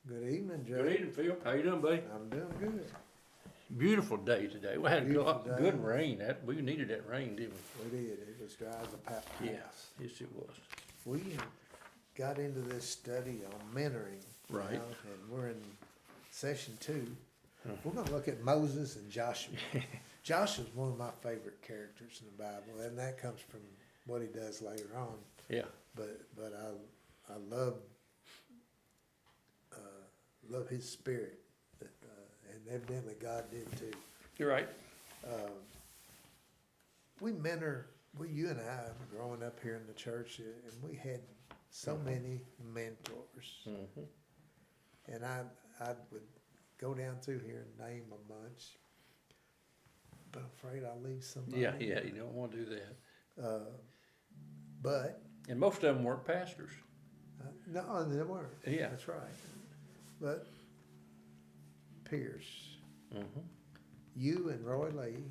Good evening, Joe. Good evening, Phil. How you doing, buddy? I'm doing good. Beautiful day today. We had a Beautiful day. good rain. We needed that rain, didn't we? We did. It was dry as a paper Yeah. house. Yes, it was. We got into this study on mentoring. Right. And we're in session 2. We're going to look at Moses and Joshua. Joshua's one of my favorite characters in the Bible, and that comes from what he does later on. Yeah. But I love his spirit, and evidently God did too. You're right. You and I, growing up here in the church, and we had so many mentors. Mm-hmm. And I would go down through here and name a bunch, but I'm afraid I'll leave somebody. Yeah, you don't want to do that. But And most of them weren't pastors. no, they weren't. Yeah. That's right. But Pierce, Mm-hmm. you and Roy Lee,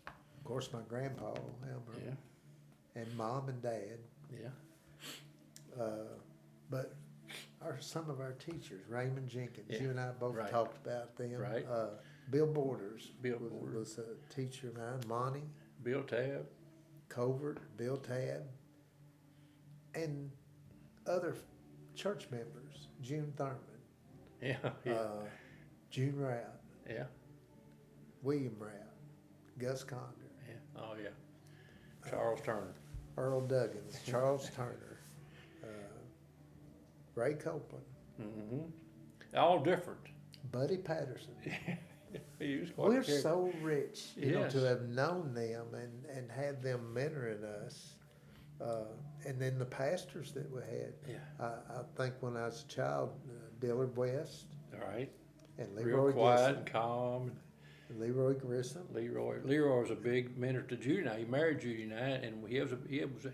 of course, my grandpa Elmer, Yeah. and Mom and Dad. Yeah. But some of our teachers, Raymond Jenkins, Yeah, you and I both right. talked about them. Right. Bill Borders Bill Borders. was a teacher of mine. Monty Bill Tab. Covert, Bill Tabb, and other church members, June Thurman, Yeah. Yeah. June Rout, Yeah. William Rout, Gus Condor, Yeah. Oh, yeah. Charles Turner. Earl Duggins, Charles Turner, Ray Copeland, Mm-hmm. All different. Buddy Patterson. He was quite a We're character. so rich, Yes. to have known them and had them mentoring us. And then the pastors that we had. Yeah. I think when I was a child, Dillard West All right. and Real Leroy quiet Grissom. and calm. Leroy Grissom. Leroy was a big mentor to Judy and I. He married Judy and I, and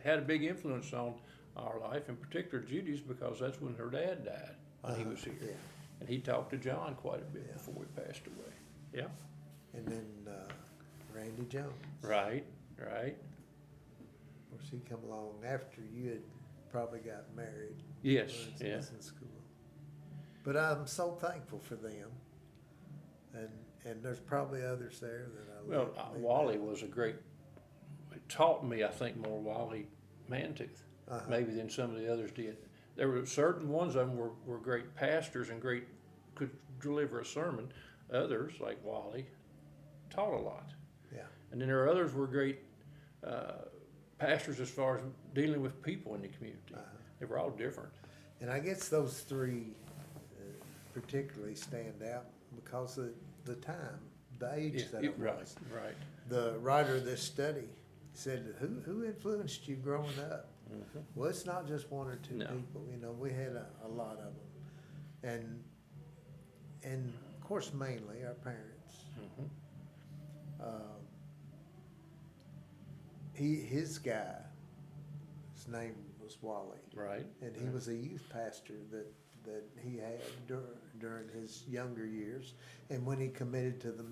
had a big influence on our life, in particular Judy's, because that's when her dad died when he was here. Yeah. And he talked to John quite a bit Yeah. before he passed away. Yeah. And then Randy Jones. Right. Of course, he come along after you had probably got married. Yes. Was Yeah. in school. But I'm so thankful for them. And there's probably others there that I Well, love. Wally was a great. It taught me, I think, more Wally Mantooth, maybe than some of the others did. There were certain ones of them were great pastors and could deliver a sermon. Others, like Wally, taught a lot. Yeah. And then there are others were great pastors as far as dealing with people in the community. They were all different. And I guess those three particularly stand out because of the time, the age that it right, was. right. The writer of this study said, who influenced you growing up? Mm-hmm. Well, it's not just one or two No. people. We had a lot of them. And of course, mainly our parents. Mm-hmm. His guy, his name was Wally. Right. And he was a youth pastor that he had during his younger years. And when he committed to the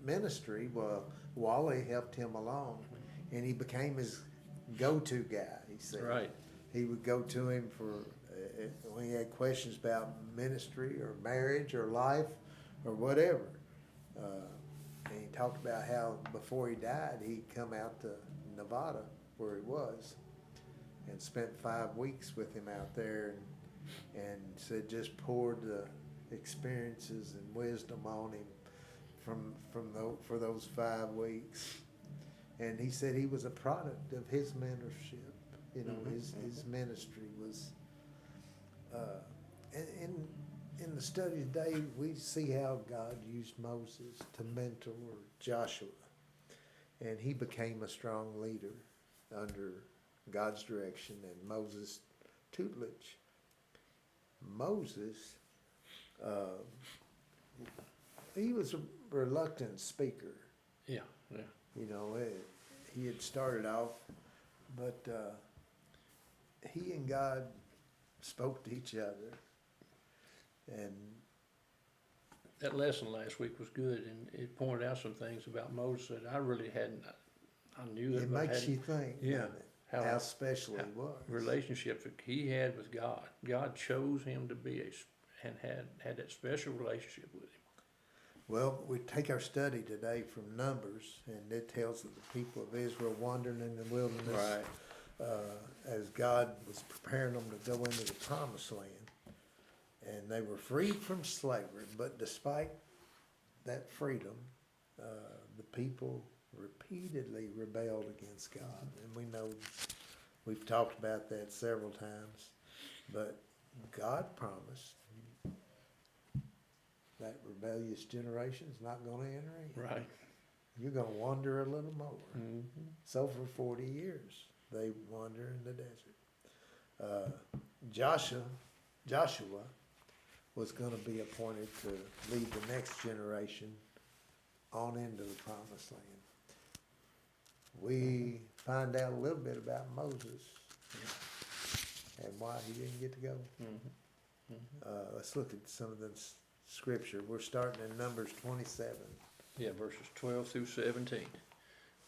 ministry, well, Wally helped him along, and he became his go-to guy, he said. Right. He would go to him for when he had questions about ministry or marriage or life or whatever. And he talked about how before he died, he'd come out to Nevada, where he was, and spent 5 weeks with him out there, and said just poured the experiences and wisdom on him for those 5 weeks. And he said he was a product of his mentorship. His ministry was. In the study today, we see how God used Moses to mentor Joshua, and he became a strong leader under God's direction and Moses' tutelage. Moses, he was a reluctant speaker. Yeah. He had started off, but he and God spoke to each other, and That lesson last week was good, and it pointed out some things about Moses that I really hadn't. I knew it but I makes hadn't- you think, Yeah. doesn't it, how special he was. relationships that he had with God. God chose him to be and had that special relationship with him. Well, we take our study today from Numbers, and it tells of the people of Israel wandering in the wilderness as God was preparing them to go into the promised land. And they were freed from slavery, but despite that freedom, the people repeatedly rebelled against God. And we know, we've talked about that several times, but God promised that rebellious generation is not going to enter in. Right. You're going to wander a little more. Mm-hmm. So for 40 years, they wander in the desert. Joshua was going to be appointed to lead the next generation on into the promised land. We find out a little bit about Moses and why he didn't get to go. Mm-hmm. Let's look at some of the scripture. We're starting in Numbers 27. Yeah, verses 12 through 17.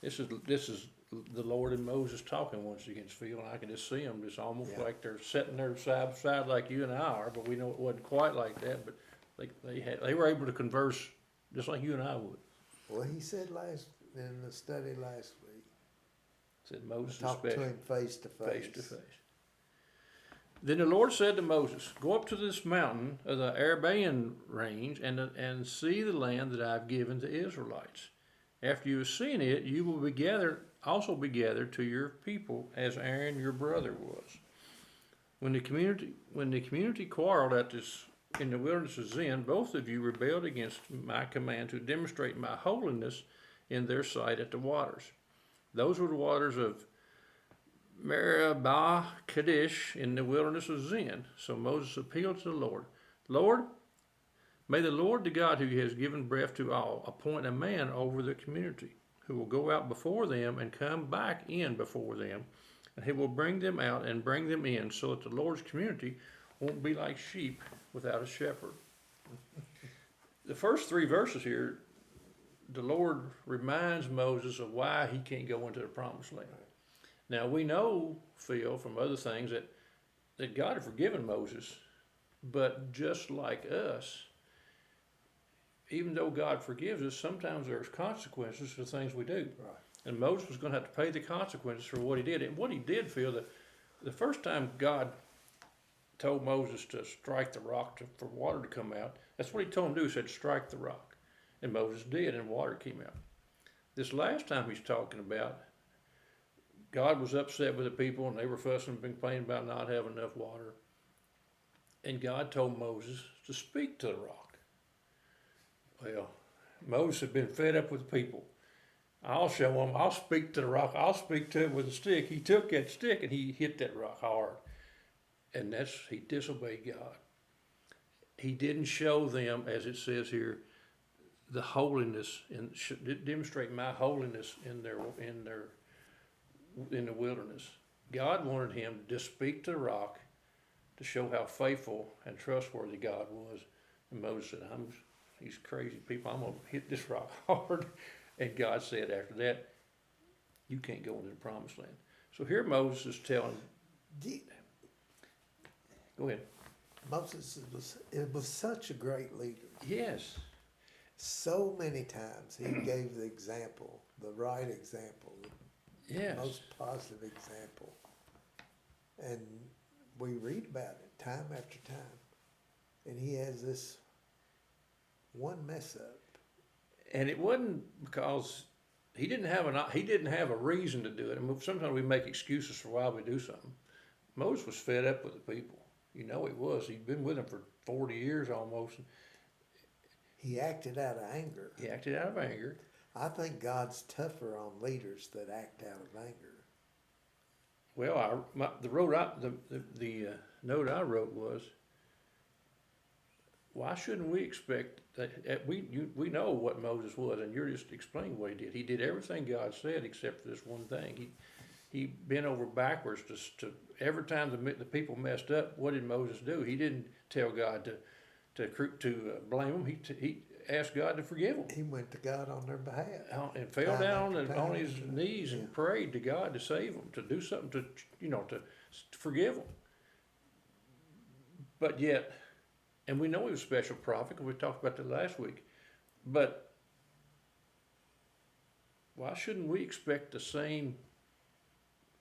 This is the Lord and Moses talking once again, Phil, and I can just see them. It's almost like they're sitting there side by side like you and I are, but we know it wasn't quite like that. But they were able to converse just like you and I would. Well, he said in the study last week, Said Moses talked to him face to face. Face to face. Then the Lord said to Moses, "Go up to this mountain of the Arabian range and see the land that I've given to Israelites. After you have seen it, you will also be gathered to your people, as Aaron your brother was." When the community quarreled in the wilderness of Zin, both of you rebelled against my command to demonstrate my holiness in their sight at the waters. Those were the waters of Meribah Kadesh in the wilderness of Zin. So Moses appealed to the Lord. "Lord, may the Lord, the God who has given breath to all, appoint a man over the community who will go out before them and come back in before them, and he will bring them out and bring them in, so that the Lord's community won't be like sheep without a shepherd." The first 3 verses here, the Lord reminds Moses of why he can't go into the promised land. Now we know, Phil, from other things that God had forgiven Moses, but just like us, even though God forgives us, sometimes there's consequences for things we do. Right. And Moses was going to have to pay the consequences for what he did. And what he did, Phil, the first time God told Moses to strike the rock for water to come out, that's what he told him to do. He said, strike the rock. And Moses did, and water came out. This last time he's talking about, God was upset with the people, and they were fussing and complaining about not having enough water. And God told Moses to speak to the rock. Well, Moses had been fed up with the people. "I'll show them. I'll speak to the rock. I'll speak to it with a stick." He took that stick and he hit that rock hard. And he disobeyed God. He didn't show them, as it says here, the holiness, and demonstrate my holiness in the wilderness. God wanted him to just speak to the rock to show how faithful and trustworthy God was. And Moses said, "These crazy people, I'm going to hit this rock hard." And God said after that, "You can't go into the promised land." So here Moses is telling, go ahead. Moses was such a great leader. Yes. So many times he gave the example, the right example, the Yes. most positive example. And we read about it time after time. And he has this one mess up. And it wasn't because he didn't have a reason to do it. I mean, sometimes we make excuses for why we do something. Moses was fed up with the people. You know he was. He'd been with them for 40 years almost. He acted out of anger. He acted out of anger. I think God's tougher on leaders that act out of anger. Well, the note I wrote was, why shouldn't we expect that? We know what Moses was, and you're just explaining what he did. He did everything God said except for this one thing. He bent over backwards to every time the people messed up. What did Moses do? He didn't tell God to blame them. He asked God to forgive them. He went to God on their behalf. And fell Time down after on time. his knees and prayed to God to save them, to do something to forgive them. But yet, And we know he was a special prophet, 'cause we talked about that last week. But why shouldn't we expect the same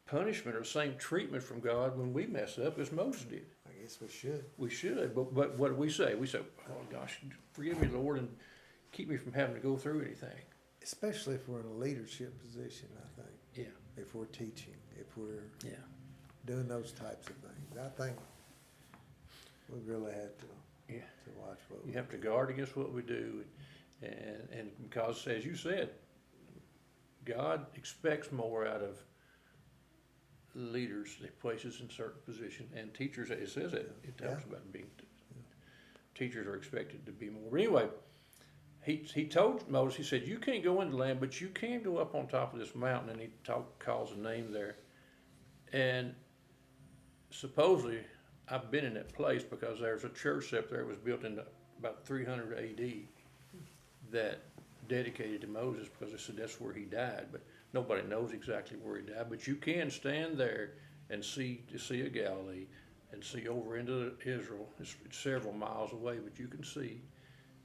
punishment or same treatment from God when we mess up as Moses did? I guess we should. We should, but what do we say? We say, oh gosh, forgive me, Lord, and keep me from having to go through anything. Especially if we're in a leadership position, I think. Yeah. If we're teaching, if we're Yeah. doing those types of things. I think we really have to Yeah. watch what You we have to do. guard against what we do, and because, as you said, God expects more out of leaders that places in certain positions, and teachers, it says that, it talks Yeah. about being, teachers are expected to be more. But anyway, he told Moses, he said, you can't go into the land, but you can go up on top of this mountain, and he calls a name there. And supposedly, I've been in that place because there's a church up there that was built in about 300 AD that dedicated to Moses, because they said that's where he died, but nobody knows exactly where he died. But you can stand there and see the Sea of Galilee and see over into Israel. It's several miles away, but you can see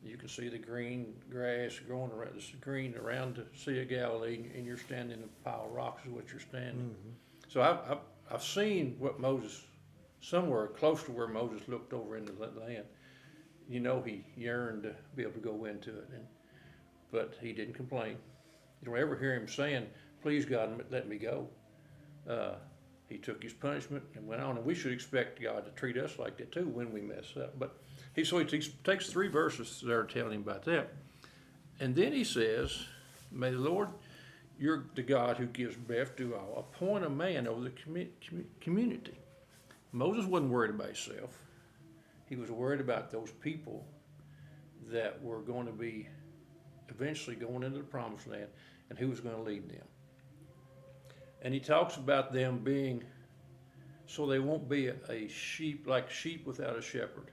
the green grass growing around, this green around the Sea of Galilee, and you're standing in a pile of rocks is what you're standing. Mhm. So I've seen what Moses, somewhere close to where Moses looked over into the land. You know, he yearned to be able to go into it, but he didn't complain. You don't ever hear him saying, please God, let me go. He took his punishment and went on, and we should expect God to treat us like that too when we mess up. But he takes 3 verses there telling him about that. And then he says, may the Lord, you're the God who gives breath to all, appoint a man over the community. Moses wasn't worried about himself. He was worried about those people that were going to be eventually going into the promised land, and who was going to lead them. And he talks about them being, so they won't be a sheep, like sheep without a shepherd.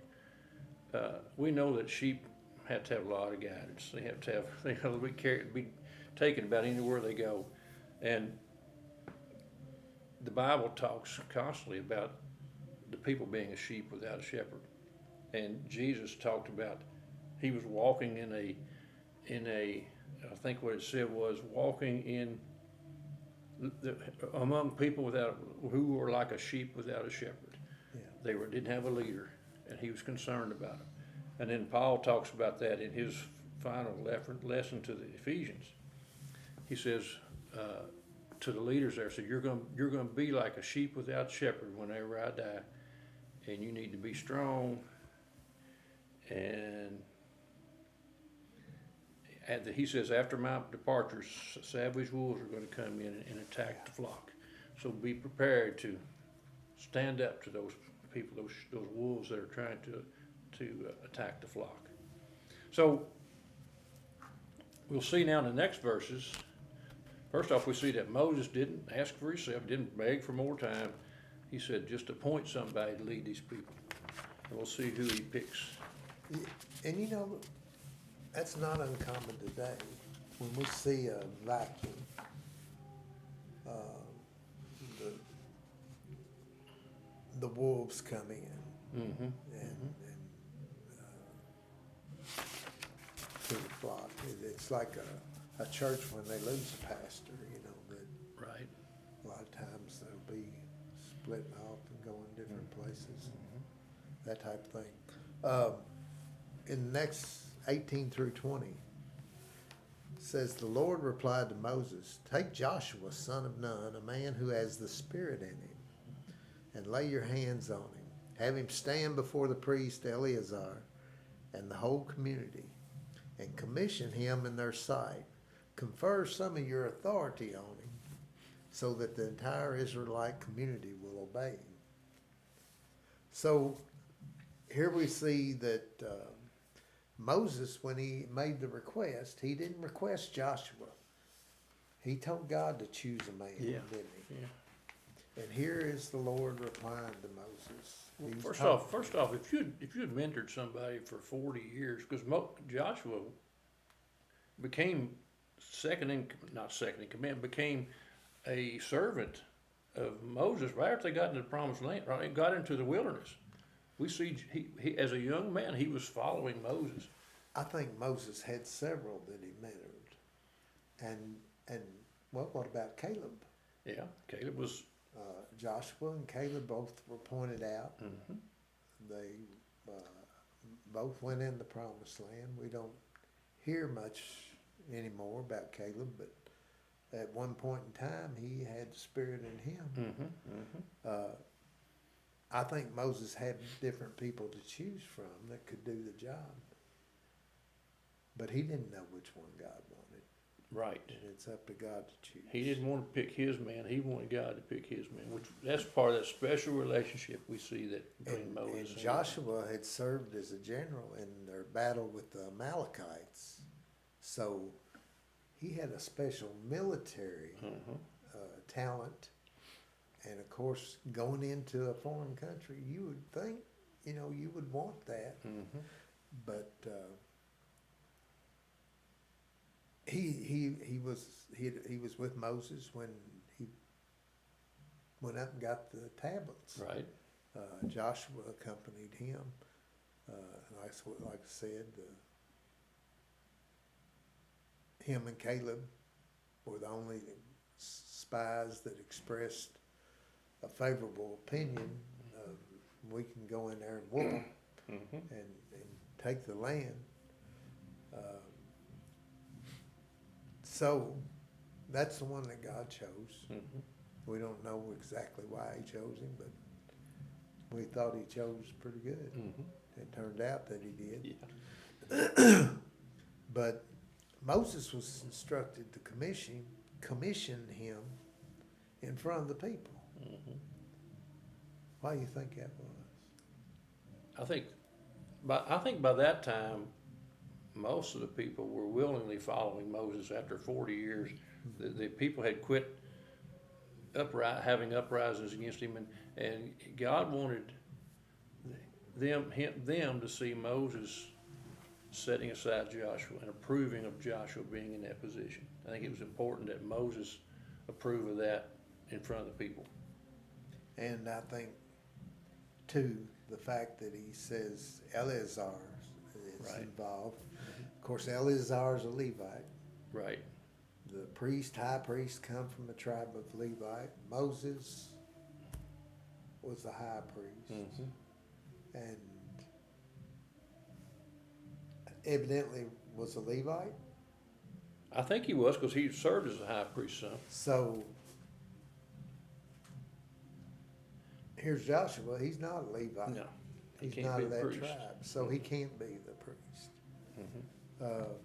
We know that sheep have to have a lot of guidance. They have to be taken about anywhere they go. And the Bible talks constantly about the people being a sheep without a shepherd. And Jesus talked about, he was walking in a I think what it said was walking in among people who were like a sheep without a shepherd. Yeah. They didn't have a leader, and he was concerned about them. And then Paul talks about that in his final lesson to the Ephesians. He says to the leaders there, so you're going to be like a sheep without shepherd whenever I die, and you need to be strong. And he says, after my departure, savage wolves are going to come in and attack the flock. So be prepared to stand up to those people, those wolves that are trying to attack the flock. So we'll see now in the next verses. First off, we see that Moses didn't ask for himself, didn't beg for more time. He said, just appoint somebody to lead these people. And we'll see who he picks. And you know, that's not uncommon today. When we see a vacuum, the wolves come in Mm-hmm. and to the flock. It's like a church when they lose a pastor, you know, that Right. a lot of times they'll be splitting off and going different places, that type of thing. In the next 18 through 20, says, the Lord replied to Moses, take Joshua, son of Nun, a man who has the Spirit in him, and lay your hands on him. Have him stand before the priest Eleazar and the whole community, and commission him in their sight. Confer some of your authority on him, so that the entire Israelite community will obey him. So here we see that Moses, when he made the request, he didn't request Joshua. He told God to choose a man, Yeah. didn't he? Yeah. And here is the Lord replying to Moses. Well, He's first talking- off, if you'd mentored somebody for 40 years, because Joshua became not second in command, became a servant of Moses right after they got into the promised land, right? Got into the wilderness. We see, he, as a young man, he was following Moses. I think Moses had several that he mentored. And, well, what about Caleb? Yeah, Caleb was, Joshua and Caleb both were pointed out. mhm, They both went in the promised land. We don't hear much anymore about Caleb, but at one point in time, he had the Spirit in him. mhm, mhm. I think Moses had different people to choose from that could do the job. But he didn't know which one God wanted. Right. And it's up to God to choose. He didn't want to pick his man, he wanted God to pick his man, which, that's part of that special relationship we see that between And, Moses and Joshua had served as a general in their battle with the Amalekites. So he had a special military Mhm. talent. And of course, going into a foreign country, you would think, you would want that. Mhm. But he was with Moses when he went up and got the tablets. Right. Joshua accompanied him. Like I said, him and Caleb were the only spies that expressed a favorable opinion of we can go in there and whoop them Mhm. and take the land. So that's the one that God chose. Mhm. We don't know exactly why he chose him, but we thought he chose pretty good. Mhm. It turned out that he did. Yeah. But Moses was instructed to commission him in front of the people. Mhm. Why do you think that was? I think by that time, most of the people were willingly following Moses after 40 years. The people had quit having uprisings against him, and God wanted them to see Moses setting aside Joshua and approving of Joshua being in that position. I think it was important that Moses approve of that in front of the people. And I think, too, the fact that he says Eleazar is Right. involved. Of course, Eleazar is a Levite. Right. The high priest, come from the tribe of Levite. Moses was the high priest. Mhm. And evidently was a Levite. I think he was, because he served as a high priest's son. So here's Joshua. He's not a Levite. No, he He's can't not be of the that priest. tribe. So he can't be the priest. Mhm.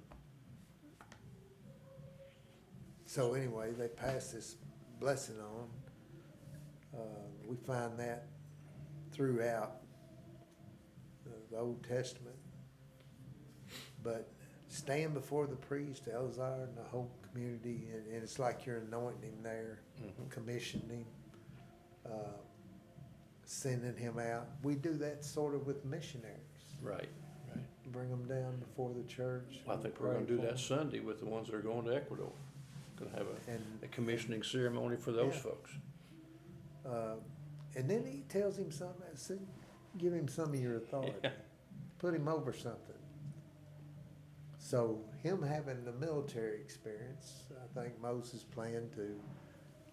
So anyway, they pass this blessing on. We find that throughout the Old Testament. But stand before the priest, Eleazar, and the whole community, and it's like you're anointing him there, Mhm. commissioning him, sending him out. We do that sort of with missionaries. Right. Bring them down before the church. I think we're pray gonna do for that them. Sunday with the ones that are going to Ecuador. Gonna have And a commissioning ceremony for those Yeah. folks. And then he tells him something. I said, give him some of your authority. Yeah. Put him over something. So him having the military experience, I think Moses planned to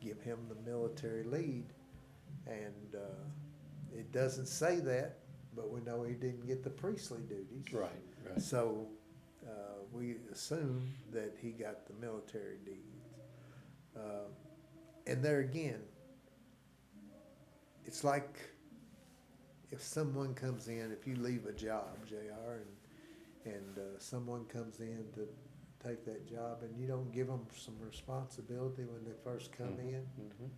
give him the military lead. And it doesn't say that, but we know he didn't get the priestly duties. Right. So we assume that he got the military deeds. And there again, it's like if someone comes in, if you leave a job, JR, and someone comes in to take that job and you don't give them some responsibility when they first come in, Mhm.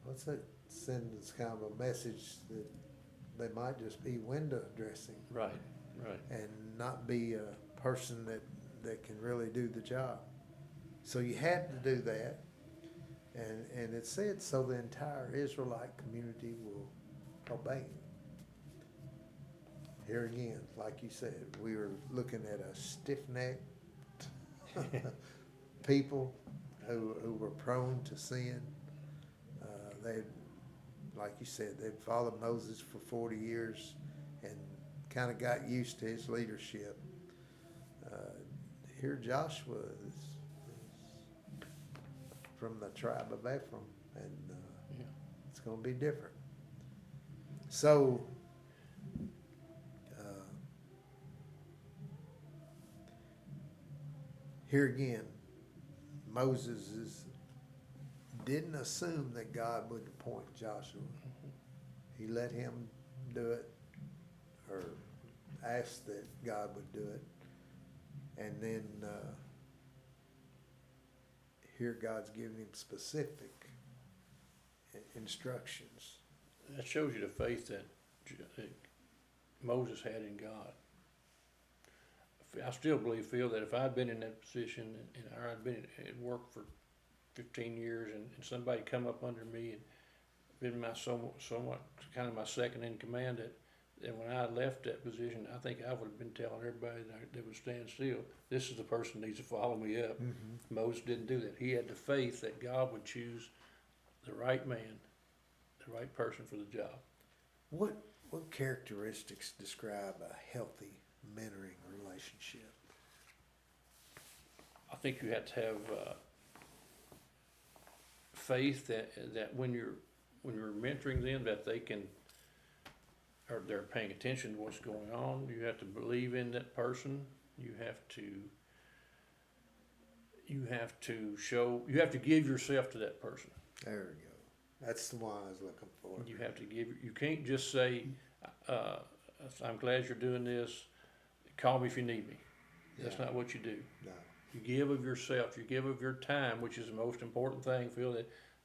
what's that? Sends kind of a message that they might just be window dressing Right. and not be a person that can really do the job. So you had to do that. And it said, so the entire Israelite community will obey him. Here again, like you said, we were looking at a stiff-necked people who were prone to sin. They, like you said, they'd followed Moses for 40 years kind of got used to his leadership. Here Joshua is from the tribe of Ephraim, and Yeah. it's going to be different. So, here again, didn't assume that God would appoint Joshua. He let him do it, or asked that God would do it. And then here God's giving him specific instructions. That shows you the faith that Moses had in God. I still feel that if I'd been in that position or I'd been at work for 15 years and somebody come up under me and been my somewhat kind of my second in command, that when I left that position, I think I would have been telling everybody that would stand still, this is the person who needs to follow me up. Mm-hmm. Moses didn't do that. He had the faith that God would choose the right man, the right person for the job. What characteristics describe a healthy mentoring relationship? I think you have to have faith that when you're mentoring them, that they can, or they're paying attention to what's going on. You have to believe in that person. You have to give yourself to that person. There we go. That's the one I was looking for. You have to give. You can't just say, "I'm glad you're doing this. Call me if you need me." That's not what you do. No. You give of yourself. You give of your time, which is the most important thing, Phil,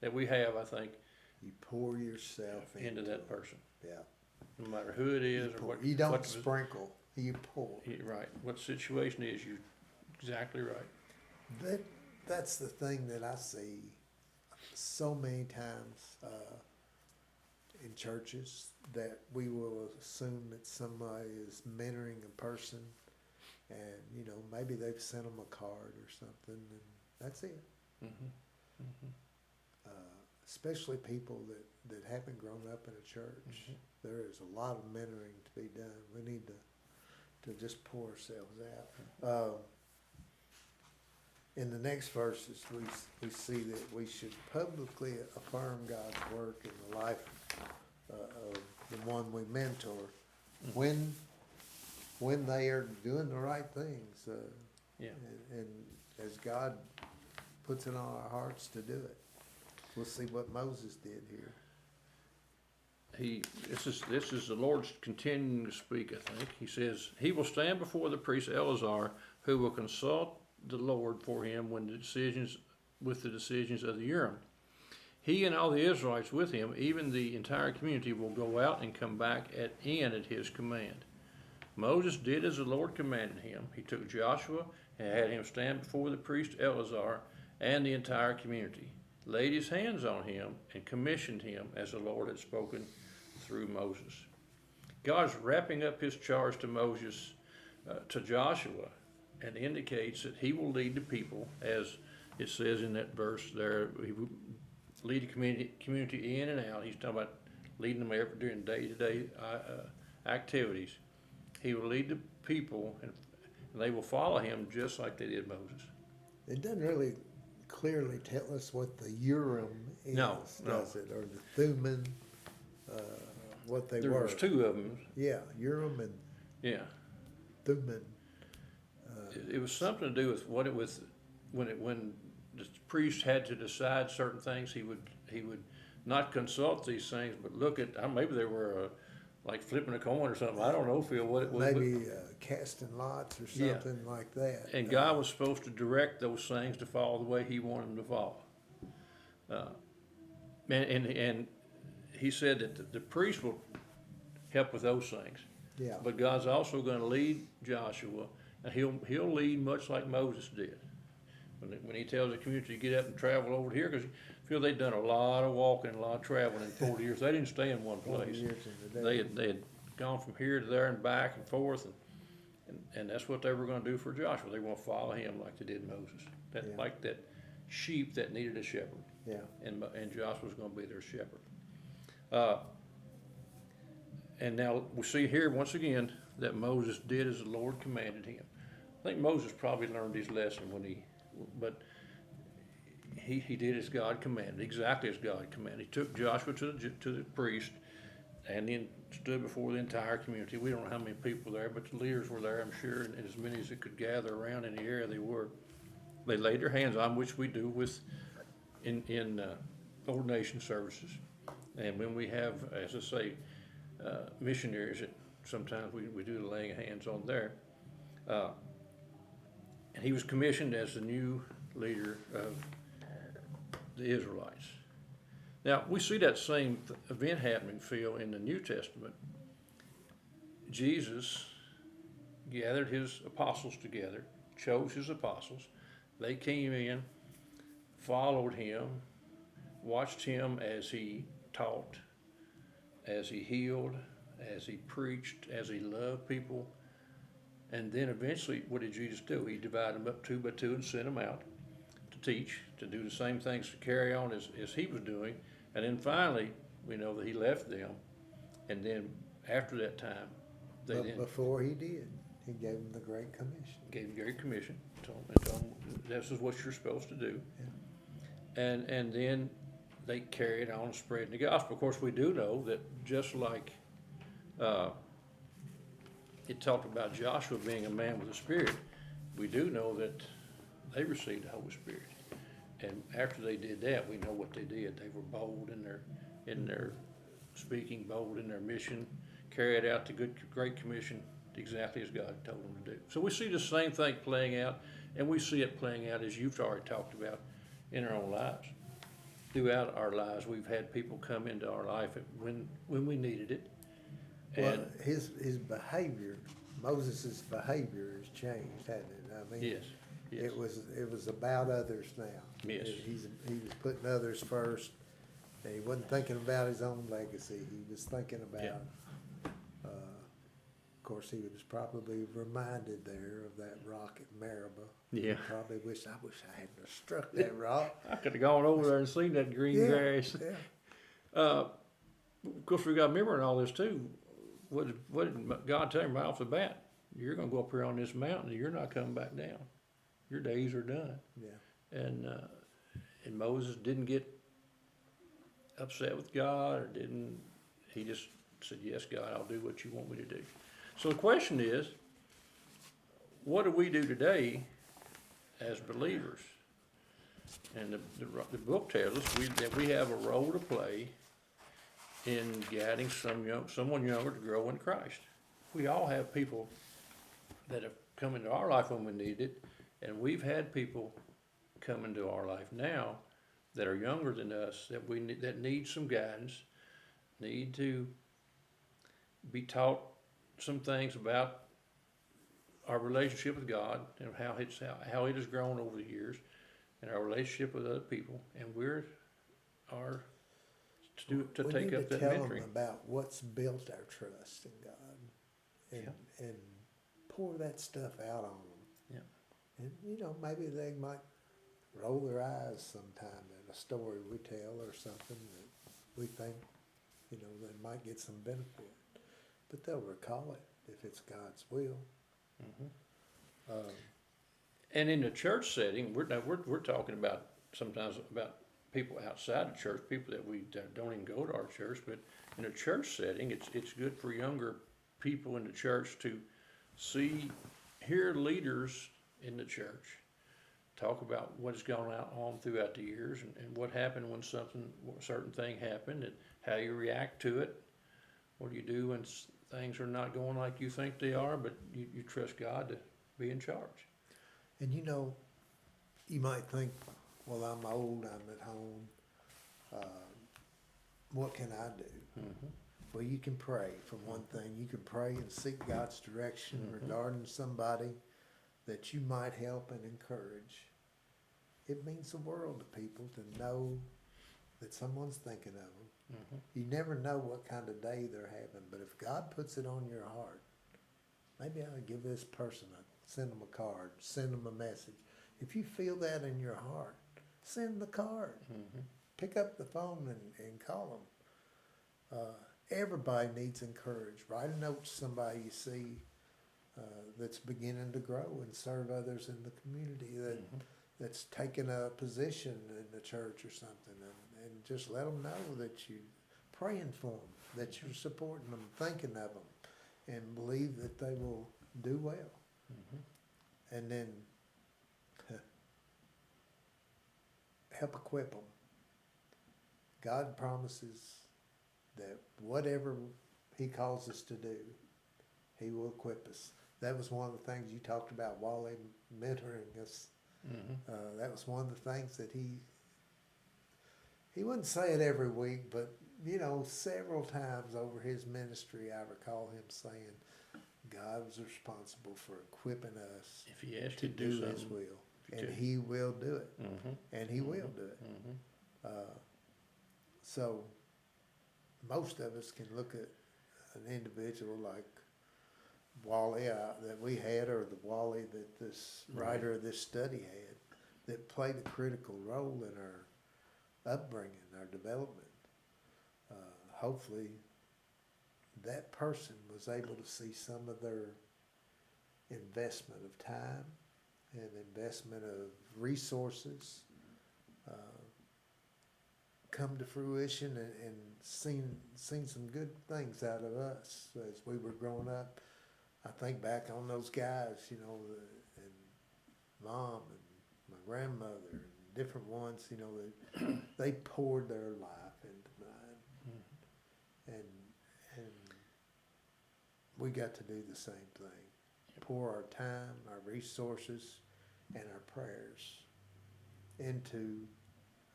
that we have, I think, You pour yourself into that person. Yeah. No matter who it is or what. You don't what sprinkle. You pour. Right. What the situation is, you exactly right. That's the thing that I see so many times in churches, that we will assume that somebody is mentoring a person, and maybe they've sent them a card or something, and that's it. Mm-hmm. Mm-hmm. Especially people that haven't grown up in a church. Mm-hmm. There is a lot of mentoring to be done. We need to just pour ourselves out. In the next verses, we see that we should publicly affirm God's work in the life of the one we mentor, when they are doing the right things, and as God puts it on our hearts to do it. We'll see what Moses did here. This is the Lord's continuing to speak, I think. He says, he will stand before the priest Eleazar, who will consult the Lord for him with the decisions of the Urim. He and all the Israelites with him, even the entire community, will go out and come back at his command. Moses did as the Lord commanded him. He took Joshua and had him stand before the priest Eleazar and the entire community, laid his hands on him, and commissioned him as the Lord had spoken through Moses. God's wrapping up his charge to Moses, to Joshua, and indicates that he will lead the people, as it says in that verse there. He will lead the community in and out. He's talking about leading them during day-to-day activities. He will lead the people, and they will follow him just like they did Moses. It doesn't really clearly tell us what the Urim is, does it? Or the Thummim, what they were. There was two of them. Yeah, Urim and Thummim. It was something to do with when the priest had to decide certain things, he would not consult these things, but look at, maybe they were like flipping a coin or something. I don't know, Phil, what it was. Maybe casting lots or something like that. And God was supposed to direct those things to follow the way he wanted them to follow. And he said that the priest will help with those things. Yeah. But God's also going to lead Joshua, and he'll lead much like Moses did. When he tells the community to get up and travel over here, because Phil, they'd done a lot of walking, a lot of traveling in 40 years. They didn't stay in one place. They had gone from here to there and back and forth, and that's what they were going to do for Joshua. They were going to follow him like they did Moses. Like that sheep that needed a shepherd. Yeah. And Joshua was going to be their shepherd. And now we see here once again that Moses did as the Lord commanded him. I think Moses probably learned his lesson but he did as God commanded, exactly as God commanded. He took Joshua to the priest, and then stood before the entire community. We don't know how many people there, but the leaders were there, I'm sure, and as many as that could gather around in the area they were. They laid their hands on, which we do in ordination services. And when we have, as I say, missionaries, sometimes we do the laying of hands on there. And he was commissioned as the new leader of the Israelites. Now, we see that same event happening, Phil, in the New Testament. Jesus gathered his apostles together, chose his apostles. They came in, followed him, watched him as he taught, as he healed, as he preached, as he loved people. And then eventually, what did Jesus do? He divided them up 2 by 2 and sent them out to teach, to do the same things, to carry on as he was doing. And then finally, we know that he left them. And then after that time, before he did, he gave them the Great Commission. Gave them Great Commission. Told them this is what you're supposed to do. Yeah. And then they carried on spreading the gospel. Of course, we do know that just like it talked about Joshua being a man with the Spirit, we do know that they received the Holy Spirit. And after they did that, we know what they did. They were bold in their speaking, bold in their mission, carried out the Great Commission exactly as God told them to do. So we see the same thing playing out, and we see it playing out as you've already talked about in our own lives. Throughout our lives, we've had people come into our life when we needed it. Well, his behavior, Moses' behavior has changed, hasn't it? I mean, yes. It was about others now. Yes. He was putting others first, and he wasn't thinking about his own legacy. He was thinking about, of course, he was probably reminded there of that rock at Meribah. Yeah. He probably I wish I hadn't have struck that rock. I could have gone over there and seen that green grass. Yeah. Of course, we got to remember in all this too. What did God tell him right off the bat? You're going to go up here on this mountain, and you're not coming back down. Your days are done. Yeah. And Moses didn't get upset with God, or didn't. He just said, "Yes, God, I'll do what you want me to do." So the question is, what do we do today as believers? And the book tells us that we have a role to play in guiding someone younger to grow in Christ. We all have people that have come into our life when we needed it, and we've had people come into our life now that are younger than us that need some guidance, need to be taught some things about our relationship with God and how it has grown over the years, and our relationship with other people, and we're to take up that tell mentoring. them about what's built our trust in God, and pour that stuff out on them. Yeah. And maybe they might roll their eyes sometime at a story we tell or something that we think they might get some benefit, but they'll recall it if it's God's will. Mm-hmm. And in the church setting, we're talking about sometimes about people outside the church, people that don't even go to our church. But in a church setting, it's good for younger people in the church to hear leaders in the church talk about what's gone on throughout the years and what happened when a certain thing happened, and how you react to it. What do you do when things are not going like you think they are, but you trust God to be in charge? And you might think, well, I'm old, I'm at home, what can I do? Mm-hmm. Well, you can pray, for one thing. You can pray and seek God's direction regarding somebody that you might help and encourage. It means the world to people to know that someone's thinking of them. Mm-hmm. You never know what kind of day they're having, but if God puts it on your heart, maybe I'll give this person send them a card, send them a message. If you feel that in your heart, send the card. Mm-hmm. Pick up the phone and call them. everybody needs encouraged. Write a note to somebody you see that's beginning to grow and serve others in the community that's taking a position in the church or something, and just let them know that you praying for them, that you're supporting them, thinking of them, and believe that they will do well. And then help equip them. God promises that whatever He calls us to do, He will equip us. That was one of the things you talked about, Wally mentoring us. That was one of the things that he wouldn't say it every week, but several times over his ministry, I recall him saying, God was responsible for equipping us If He asked to you to do do His something, will, if you and could. He will do it, and He will do it. So most of us can look at an individual like Wally that we had, or the Wally that this writer of this study had, that played a critical role in our upbringing, our development. Hopefully that person was able to see some of their investment of time and investment of resources come to fruition, and seen some good things out of us as we were growing up. I think back on those guys, and Mom and my grandmother and different ones, that they poured their life into mine, and we got to do the same thing. Pour our time, our resources, and our prayers into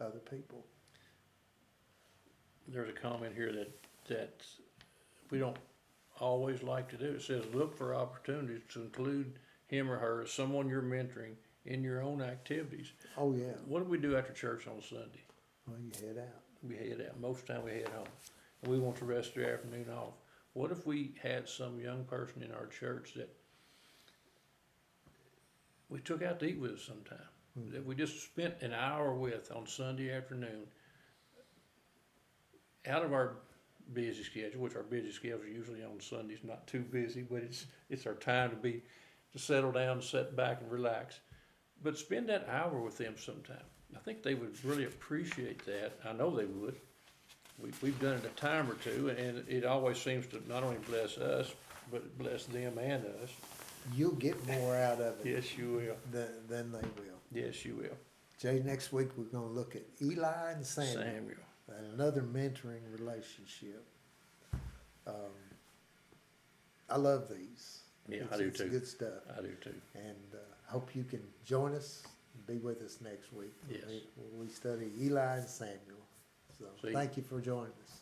other people. There's a comment here that we don't always like to do. It says, look for opportunities to include him or her as someone you're mentoring in your own activities. Oh, yeah. What do we do after church on Sunday? Well, you head out. We head out. Most of the time we head home. And we want the rest of the afternoon off. What if we had some young person in our church that we took out to eat with us sometime, that we just spent an hour with on Sunday afternoon, out of our busy schedule, which our busy schedule is usually on Sundays, not too busy, but it's our time to settle down, sit back and relax. But spend that hour with them sometime. I think they would really appreciate that. I know they would. We've done it a time or two, and it always seems to not only bless us, but bless them and us. You'll get more out of it Yes, you will. than they will. Yes, you will. Jay, next week we're going to look at Eli and Samuel. Another mentoring relationship. I love these. Yeah, I do it's too. Good stuff. I do too. And hope you can join us and be with us next week. Yes. When we study Eli and Samuel. So See. thank you for joining us.